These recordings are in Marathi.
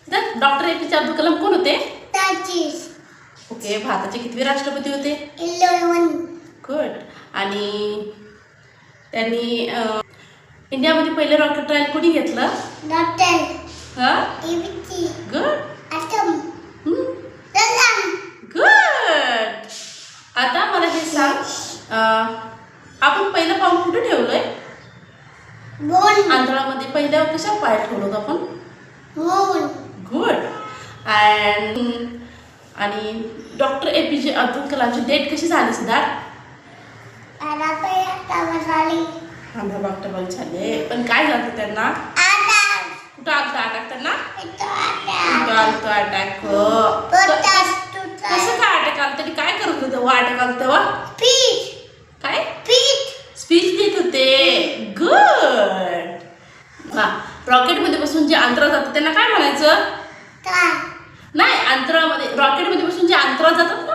डॉक्टर APJ अब्दुल कलाम कोण होते? 30. ओके. भारताचे कितवे राष्ट्रपती होते? 11. गुड. आणि त्यांनी इंडियामध्ये पहिले रॉकेट ट्रायल कोणी घेतलं? Doctor. हा ABT. Good. Atom. Salam. Good. आता मला हे सांग, आपण पहिलं पाऊल कुठे ठेवलंय? Moon. आंधळामध्ये पहिल्या कशा पाय ठेवलो आपण? Moon. गुड. आणि डॉक्टर APJ अब्दुल कलामची डेट कशी झाली सिद्धार्थ? डॉक्टर झाले, पण काय झालं त्यांना? कुठं आलतं अटॅक त्यांना? अटॅक. कसं काय अटॅक आलं? त्यांनी काय करत होते तेव्हा अटॅक आलं तेव्हा? काय स्पीच देत होते. गुड. हा, रॉकेटमध्ये बसून जे अंतराळ जातात त्यांना काय म्हणायचं? नाही, अंतराळमध्ये रॉकेटमध्ये बसून जे अंतराळ जातात ना,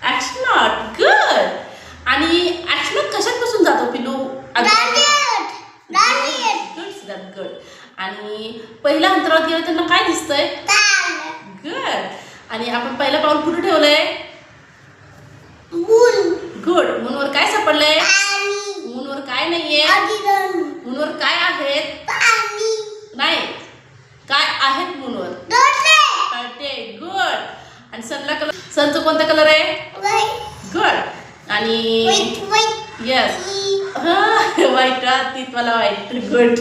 ॲस्ट्रोनॉट. गुड. आणि ॲस्ट्रोनॉट कशात बसून जातो पिलू? Good Siddharth, good. आणि पहिला अंतराळात गेलं त्यांना काय दिसतंय? गुड. आणि आपण पहिलं पाऊल कुठे ठेवलंय? गुड. मूनवर काय सापडलंय? मूनवर काय नाहीये? मूनवर काय आहेत? नाही, काय आहेत मूनवर? गुड. आणि सनला कलर, सनचा कोणता कलर आहे? गुड. आणि येस, हा व्हाईट. तीच मला व्हाईट. गुड.